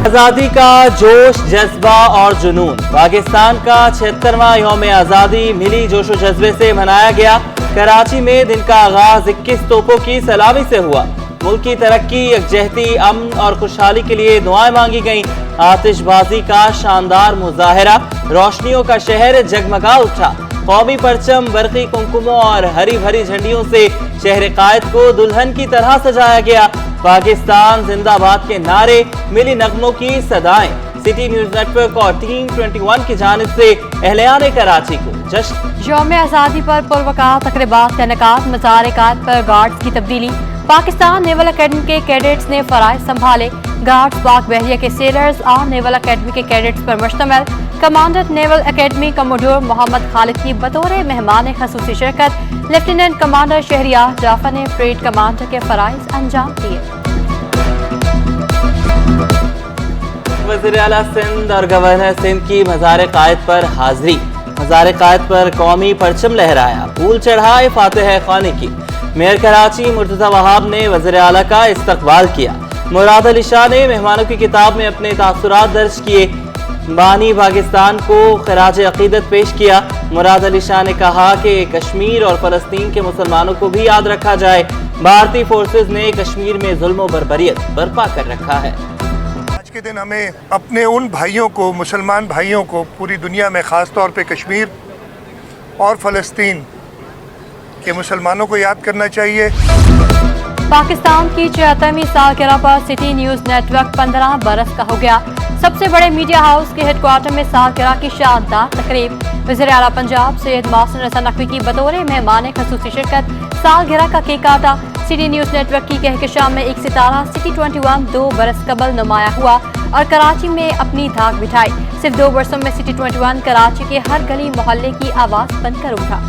आज़ादी का जोश, जज्बा और जुनून। पाकिस्तान का 76वां यौम आज़ादी मिली जोशो जज्बे से मनाया गया। कराची में दिन का आगाज 21 तोपों की सलामी से हुआ। मुल्क की तरक्की, यकजहती, अमन और खुशहाली के लिए दुआएं मांगी गईं। आतिशबाजी का शानदार मुजाहरा, रोशनियों का शहर जगमगा उठा। कौमी परचम, बरकी कुमकुमों और हरी भरी झंडियों से शहर कायद को दुल्हन की तरह सजाया गया। पाकिस्तान जिंदाबाद के नारे, मिली नगमों की सदाएं। सिटी न्यूज नेटवर्क और टीम 21 की जानिब से अहलियान कराची को जश्न। यौम आज़ादी पर पुरवकार तकरीबात का इनेकाद, मज़ार-ए-कायद पर गार्ड्स की तब्दीली। पाकिस्तान नेवल अकेडमी के कैडेट्स ने फराइज संभाले। गार्ड्स पाक बहरिया के सेलर्स और नेवल अकेडमी के कैडेट्स पर मुश्तमिल। Commandant naval academy commodore Mohammad Khalid की बतौर मेहमान खसूसी शिरकत। लेफ्टिनेंट कमांडर शहरियार जाफर ने परेड कमांडर के फराइज अंजाम दिए। वज़ीर आला सिंध और गवर्नर सिंध की मज़ार कायद पर हाजिरी। मज़ार कायद पर कौमी परचम लहराया, फूल चढ़ाए, फातिहा ख़्वानी की। मेयर कराची मुर्तज़ा वहाब ने वज़ीर आला का इस्तकबाल किया। मुराद अली शाह ने मेहमानों की किताब में अपने तासुरात दर्ज किए। बानी पाकिस्तान को खराज अकीदत पेश किया। मुराद अली शाह ने कहा कि कश्मीर और फ़लस्तीन के मुसलमानों को भी याद रखा जाए। भारतीय फोर्सेस ने कश्मीर में जुल्म और बर्बरियत बर्पा कर रखा है। आज के दिन हमें अपने उन भाइयों को, मुसलमान भाइयों को पूरी दुनिया में, ख़ास तौर पे कश्मीर और फ़लस्तीन के मुसलमानों को याद करना चाहिए। पाकिस्तान की 74वीं सालगिरह पर सिटी न्यूज़ नेटवर्क 15 बरस का हो गया। सबसे बड़े मीडिया हाउस के हेडक्वार्टर में सालगिरह की शानदार तकरीब। वज़ीर आला पंजाब सैयद मोहसिन हसन नकवी की बतौर मेहमान खसूसी शिरकत। सालगिरह का केक काटा। सिटी न्यूज़ नेटवर्क की कहकशां में एक सितारा सिटी 21 2 बरस कबल नुमाया हुआ और कराची में अपनी धाक बिठाई। सिर्फ 2 बरसों में सिटी 21 कराची के हर गली मोहल्ले की आवाज़ बनकर उठा।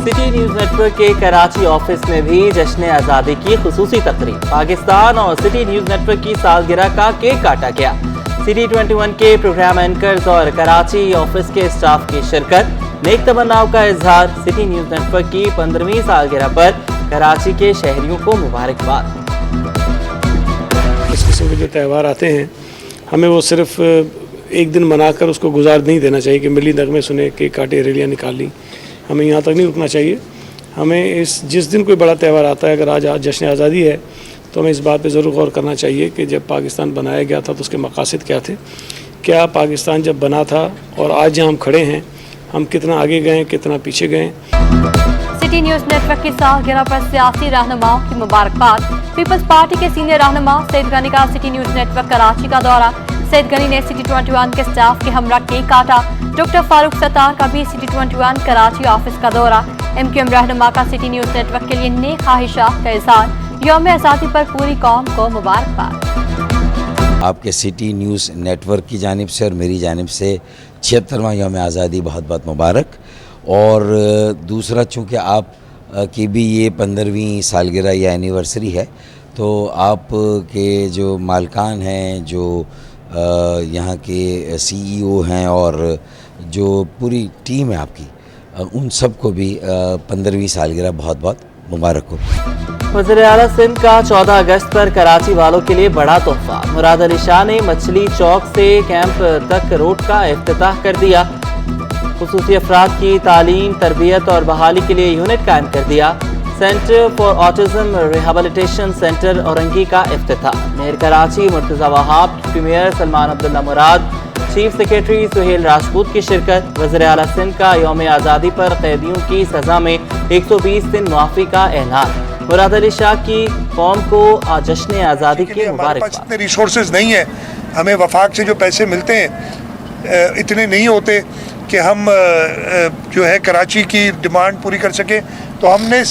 सिटी न्यूज नेटवर्क के कराची ऑफिस में भी जश्न आज़ादी की खुसूसी तकरीब। पाकिस्तान और सिटी न्यूज नेटवर्क की सालगिरह का केक काटा गया। सिटी 21 के प्रोग्राम एंकर्स और कराची ऑफिस के स्टाफ की शिरकत। नेक तमन्नाओं का इजहार। सिटी न्यूज नेटवर्क की 15वीं सालगिरह पर कराची के शहरियों को मुबारकबाद। इस किस्म के जो त्यौहार आते हैं, हमें वो सिर्फ एक दिन मनाकर उसको गुजार नहीं देना चाहिए कि मिली नगमे सुने, केक काटे, रैलियाँ निकाली। हमें यहाँ तक नहीं रुकना चाहिए। हमें जिस दिन कोई बड़ा त्यौहार आता है, अगर आज जश्न आज़ादी है, तो हमें इस बात पे ज़रूर गौर करना चाहिए कि जब पाकिस्तान बनाया गया था तो उसके मकासद क्या थे। क्या पाकिस्तान जब बना था और आज जहाँ हम खड़े हैं, हम कितना आगे गए, कितना पीछे गए। सिटी न्यूज़ नेटवर्क की सालगिरह पर सियासी रहनुमाओं की मुबारकबाद। पीपल्स पार्टी के सीनियर रहनुमा सैयद गनी का सिटी न्यूज़ नेटवर्क कराची का दौरा। सैयद गनी ने सिटी 21 के स्टाफ के हमरा केक काटा। डॉक्टर फारूक सत्तार का भी सिटी 21 कराची ऑफिस का दौरा। MQM रहनुमा का सिटी न्यूज़ नेटवर्क के लिए नेक ख्वाहिशात का इज़हार। यौम आज़ादी पर पूरी कौम को मुबारकबाद। आपके सिटी न्यूज़ नेटवर्क की जानिब से और मेरी जानिब से 76वां यौम आज़ादी बहुत बहुत मुबारक। और दूसरा, चूँकि आप की भी ये 15वीं सालगिरह या एनिवर्सरी है, तो आप के जो मालकान हैं, जो यहाँ के CEO हैं और जो पूरी टीम है आपकी, उन सब को भी 15वीं सालगिरह बहुत बहुत मुबारक हो। वज़ीर आला सिंध का 14 अगस्त पर कराची वालों के लिए बड़ा तोहफा। मुराद अली शाह ने मछली चौक से कैंप तक रोड का इफ्तिताह कर दिया। खुसूसी अफराद की तालीम, तरबियत और बहाली के लिए यूनिट कायम कर दिया। Centre for autism rehabilitation centre Orangi का इफ्तिताह। Mayor Karachi Murtaza Wahab, deputy mayor Salman Abdullah Murad, chief secretary Suhail Rajput की शिरकत। वज़ीर आला सिंध का यौम आज़ादी पर कैदियों की सज़ा में 120 दिन मुआफ़ी का ऐलान। मुराद अली शाह की कौम को जश्न आज़ादी की मुबारकबाद। इतने रिसोर्सेज नहीं है, हमें वफाक से जो पैसे मिलते हैं इतने नहीं होते कि हम जो है कराची की डिमांड पूरी कर सकें। तो हमने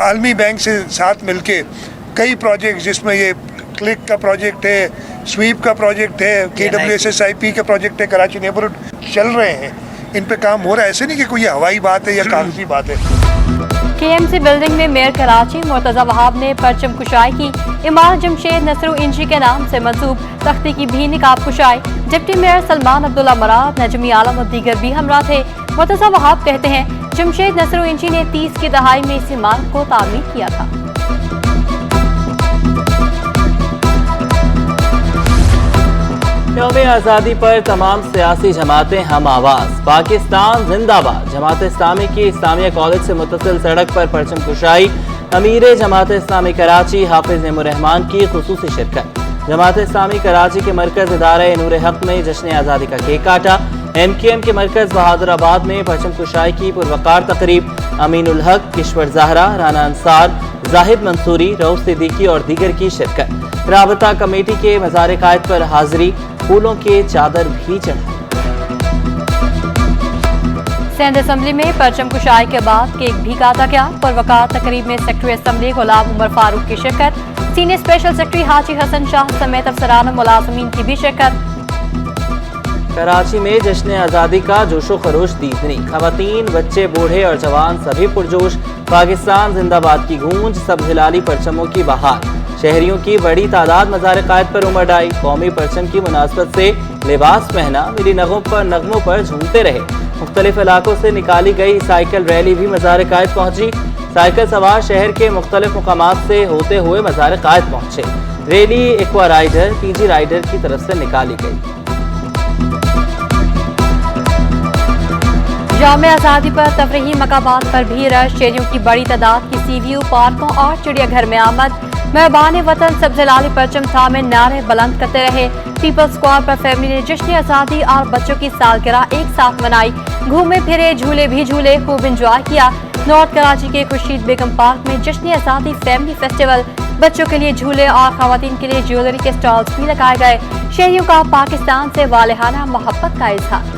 आलमी बैंक से साथ मिलके कई प्रोजेक्ट, जिसमें ये क्लिक का प्रोजेक्ट है, स्वीप का प्रोजेक्ट है, KWSSIP का प्रोजेक्ट है, कराची नेबरहुड चल रहे हैं, इन पे काम हो रहा है। ऐसे नहीं कि कोई हवाई बात है या कागजी बात है। KMC बिल्डिंग में मेयर कराची मुर्तज़ा वहाब ने परचम कुशाई की। इमारत जमशेद नसरू इंजी के नाम से मंसूब तख्ती की भी निकाब कुशाई। डिप्टी मेयर सलमान अब्दुल्ला मुराद, नजमी आलम और दीगर भी हमरा थे। मुर्तज़ा वहाब कहते हैं, जमशेद नसरुइंची ने 30 की दहाई में इस इमारत को तामीर किया था। यौम आज़ादी पर तमाम सियासी जमातें हम आवाज़, पाकिस्तान जिंदाबाद। जमात इस्लामी की इस्लामिया कॉलेज से मुत्तसिल सड़क पर परचम कुशाई। अमीर जमात इस्लामी कराची हाफिज नेमुर्रहमान की खुसूसी शिरकत। जमात इस्लामी कराची के मरकज इदारा नूर हक में जश्न आज़ादी का केक काटा। MKM के मरकज बहादुराबाद में परचम कुशाई की पुरवकार तकरीब। अमीनुल हक, किश्वर ज़हरा, राना अंसार, जाहिद मंसूरी, रऊफ सिद्दीकी और दीगर की शिरकत। राबता कमेटी के मज़ार कायद पर हाजिरी, फूलों के चादर भी चढ़ाए। सिंध असम्बली में परचम कुशाई के बाद केक भी काटा गया। पुरवकार तकरीब में सेक्रेटरी असम्बली गुलाम उमर फारूक की शिरकत। सीनियर स्पेशल सेक्रेटरी हाजी हसन शाह समेत अफसरान मुलाजमीन की भी शिरकत। कराची में जश्न आज़ादी का जोशो खरोश दीदनी। खवातीन, बच्चे, बूढ़े और जवान सभी पुरजोश। पाकिस्तान जिंदाबाद की गूंज, सब हिलाली परचमों की बहार। शहरियों की बड़ी तादाद मज़ार कायद पर उमड़ आई। कौमी परचम की मुनासबत से लिबास पहना, मिली नगमों पर झूमते रहे। मुख्तलिफ इलाकों से निकाली गई साइकिल रैली भी मज़ार कायद पहुंची। साइकिल सवार शहर के मुख्तलिफ मुकामात से होते हुए मज़ार कायद पहुंचे। Rally aqua rider, PG rider की तरफ से निकाली गई। यौम आज़ादी पर तफरीही मकामात पर भी रश। शहरियों की बड़ी तादाद की CVU पार्कों और चिड़ियाघर में आमद। महबान वतन सब हिलाली परचम थामे नारे बुलंद करते रहे। पीपल्स स्क्वायर पर फैमिली ने जश्न आज़ादी और बच्चों की सालगिरह एक साथ मनाई। घूमे फिरे, झूले भी झूले, खूब इंजॉय किया। नॉर्थ कराची के खुर्शीद बेगम पार्क में जश्न आज़ादी फैमिली फेस्टिवल। बच्चों के लिए झूले और खवातीन के लिए ज्वेलरी के स्टॉल्स भी लगाए गए। शहरियों का पाकिस्तान से वालेहाना मोहब्बत का इजहार।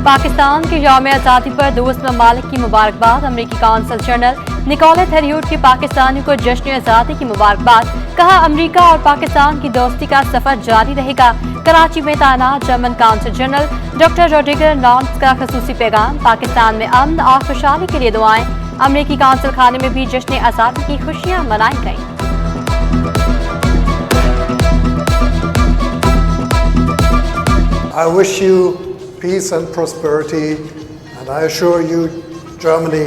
पाकिस्तान के यौम आज़ादी पर दोस्त ममालिक की मुबारकबाद। अमरीकी कौंसल जनरल निकोलस हेरियट की पाकिस्तानियों को जश्न आज़ादी की मुबारकबाद। कहा, अमरीका और पाकिस्तान की दोस्ती का सफर जारी रहेगा। कराची में तैनात जर्मन कौंसल जनरल डॉक्टर रोड्रिगर नॉन्स का खसूसी पैगाम। पाकिस्तान में अमन और खुशहाली के लिए दुआएं। अमरीकी कौंसल खाने में भी जश्न आज़ादी की खुशियां मनाई गईं। I wish you peace and prosperity, and I assure you Germany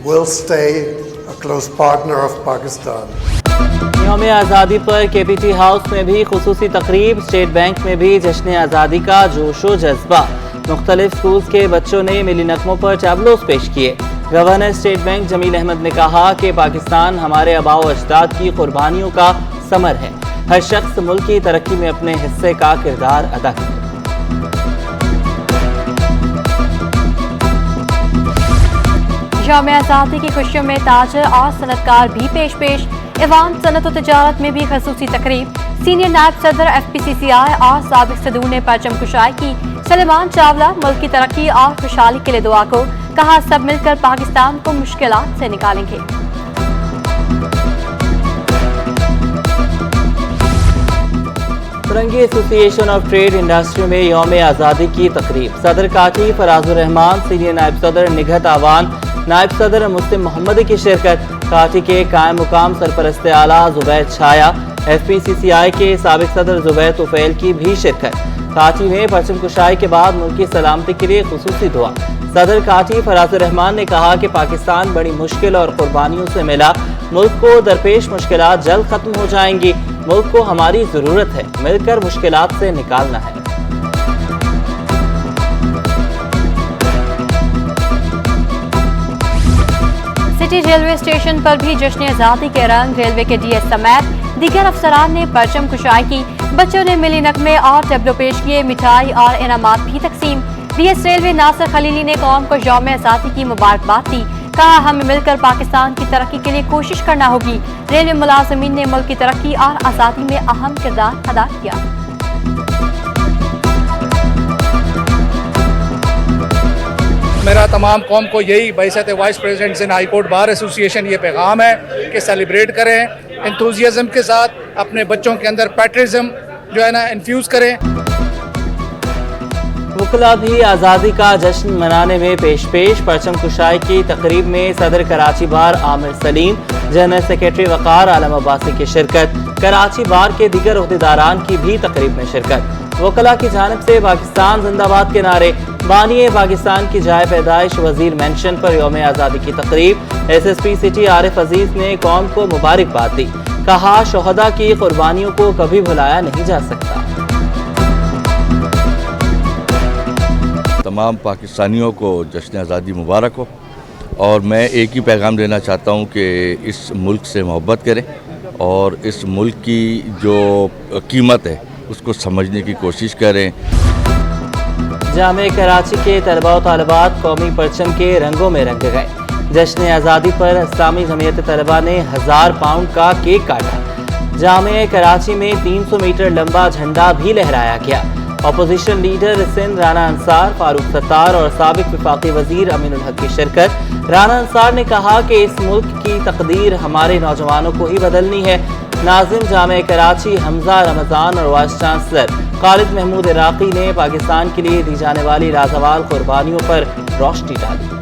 will stay a close partner of Pakistan. यौम आज़ादी पर KPT हाउस में भी खुसूसी तकरीब। स्टेट बैंक में भी जश्न आज़ादी का जोशो जज्बा। मुख्तलिफ स्कूल्स के बच्चों ने मिली नगमों पर टैबलोस पेश किए। Governor state bank Jamil Ahmed ने कहा कि पाकिस्तान हमारे आबाओ अजदाद की कुर्बानियों का समर है। हर शख्स मुल्क की तरक्की में अपने हिस्से का किरदार अदा करे। यौम आज़ादी की खुशियों में ताजर और सनतकार भी पेश। इवान सनत व तजारत में भी खसूसी तकरीब। सीनियर नायब सदर FPCCI और साबिक सदूर ने परचम कुशाई की। सलेमान चावला मुल्क की तरक्की और खुशहाली के लिए दुआ को। कहा, सब मिलकर पाकिस्तान को मुश्किलात से निकालेंगे। फरंगी एसोसिएशन ऑफ ट्रेड इंडस्ट्री में यौम आज़ादी की तकरीब। सदर काठी फराजुर रहमान, सीनियर नायब सदर निघत आवान, नायब सदर मुस्लिम मोहम्मदी की शिरकत। काठी के कायम मुकाम सरपरस्त आला जुबैर छाया, FPCCI के साबिक सदर जुबैर तुफैल की भी शिरकत। काठी में परचम कुशाई के बाद मुल्क की सलामती के लिए खुसूसी दुआ। सदर काठी फराजुर रहमान ने कहा कि पाकिस्तान बड़ी मुश्किल और कुर्बानियों से मिला। मुल्क को दरपेश मुश्किलात जल्द खत्म हो जाएंगी। मुल्क को हमारी जरूरत है, मिलकर मुश्किलात से निकालना है। सिटी रेलवे स्टेशन पर भी जश्न आज़ादी के रंग। रेलवे के DS समेत दीगर अफसरान ने परचम कुशाई की। बच्चों ने मिली नगमे और टैबलो पेश किए। मिठाई और इनामात भी तकसीम। DS रेलवे नासिर खलीली ने कौम को यौम आज़ादी की मुबारकबाद दी। कहा, हमें मिलकर पाकिस्तान की तरक्की के लिए कोशिश करना होगी। रेलवे मुलाजमीन ने मुल्क की तरक्की और आज़ादी में अहम किरदार अदा किया। मेरा तमाम कौम को यही बैसत vice president Sindh high court bar association ये पैगाम है कि सेलिब्रेट करें, एंथुजियाज्म के साथ अपने बच्चों के अंदर पैट्रियटिज्म जो है ना इन्फ्यूज़ करें। वकला भी आज़ादी का जश्न मनाने में पेश। परचम कुशाई की तकरीब में सदर कराची बार आमिर सलीम, जनरल सेक्रेटरी वक़ार आलम अब्बासी की शिरकत। कराची बार के दीगर ओहदेदारान की भी तकरीब में शिरकत। वकला की जानिब से पाकिस्तान जिंदाबाद के नारे, बानिए पाकिस्तान की जाए पैदाइश वजीर मेंशन पर यौम आज़ादी की तकरीब। SSP सिटी आरिफ अजीज ने कौम को मुबारकबाद दी, कहा शोहदा की कुर्बानियों को कभी भुलाया नहीं जा सकता। तमाम पाकिस्तानियों को जश्न आज़ादी मुबारक हो, और मैं एक ही पैगाम देना चाहता हूँ कि इस मुल्क से मोहब्बत करें और इस मुल्क की जो कीमत है उसको समझने की कोशिश करें। जामे कराची के तलबा व तालिबात कौमी परचम के रंगों में रंग गए। जश्न आज़ादी पर इस्लामी जमीयत तलबा ने 1000 पाउंड का केक काटा। जामे कराची में 300 मीटर लंबा झंडा भी लहराया गया। अपोजिशन लीडर सिंध राना अंसार, फारूक सत्तार और साबिक वफाकी वजीर अमीन उल हक की शिरकत। राना अंसार ने कहा कि इस मुल्क की तकदीर हमारे नौजवानों को ही बदलनी है। नाजिम जामे कराची हमजा रमज़ान और वाइस चांसलर खालिद महमूद इराकी ने पाकिस्तान के लिए दी जाने वाली लाजवाल कुर्बानियों पर रोशनी डाली।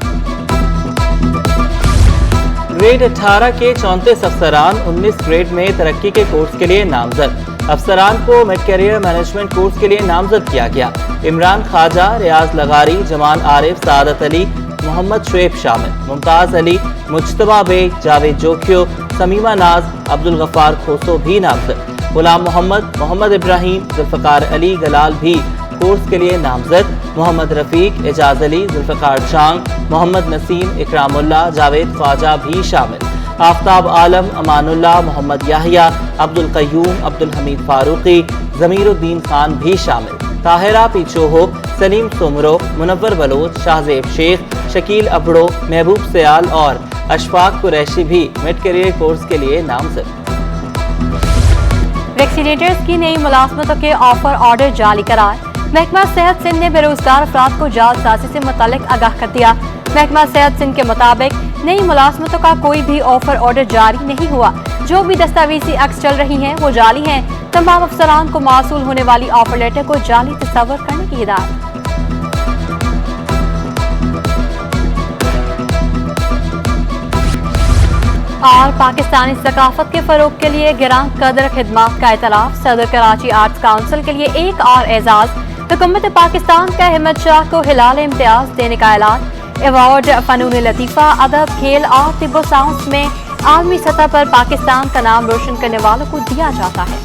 ग्रेड 18 के 34 अफसरान 19 ग्रेड में तरक्की के कोर्स के लिए नामजद। अफसरान को मिड कैरियर मैनेजमेंट कोर्स के लिए नामजद किया गया। इमरान ख्वाजा, रियाज लगारी, जमाल आरिफ, सादत अली, मोहम्मद शुएब शामिल। मुमताज़ अली, मुज्तबा बेग, जावेद जोखियो, समीमा नाज, अब्दुल गफ्फार खोसो भी नामजद। गुलाम मोहम्मद, मोहम्मद इब्राहिम, जुल्फ़िकार अली गलाल भी कोर्स के लिए नामजद। मोहम्मद रफ़ीक, एजाज अली, जुल्फ़िकार चांग, मोहम्मद नसीम, इकरामुल्लाह, जावेद ख्वाजा भी शामिल। आफ्ताब आलम, अमानुल्लाह, मोहम्मद याहिया, अब्दुल क़य्यूम, अब्दुल हमीद फारूकी, ज़मीरुद्दीन खान भी शामिल। ताहिरा पीछोहो, सलीम सुमरो, मुनव्वर बलोच, शाहजेब शेख, शकील अबड़ो, महबूब सयाल और अशफाक कुरैशी भी मिड करियर कोर्स के लिए नामजद। वैक्सीनेटर्स की नई मुलाजमतों के ऑफर ऑर्डर जारी करार। महकमा सेहत सिंध ने बेरोजगार अफराद को जालसाजी से मुतल्लिक आगाह कर दिया। महकमा सेहत सिंध के मुताबिक नई मुलाजमतों का कोई भी ऑफर ऑर्डर जारी नहीं हुआ। जो भी दस्तावेजी अक्स चल रही हैं वो जाली हैं। तमाम अफसरान को मासूल होने वाली ऑफर लेटर को जाली तस्वर करने की हिदायत। और पाकिस्तानी सकाफत के फरोग के लिए गिरां कदर खिदमात का इतलाफ। सदर कराची आर्ट्स काउंसिल के लिए एक और एजाज। हुकूमत पाकिस्तान का अहमद शाह को हिलाल इम्तियाज देने का ऐलान। अवार्ड फनून लतीफ़ा, अदब, खेल और तिब्बो साइंस में आलमी सतह पर पाकिस्तान का नाम रोशन करने वालों को दिया जाता है।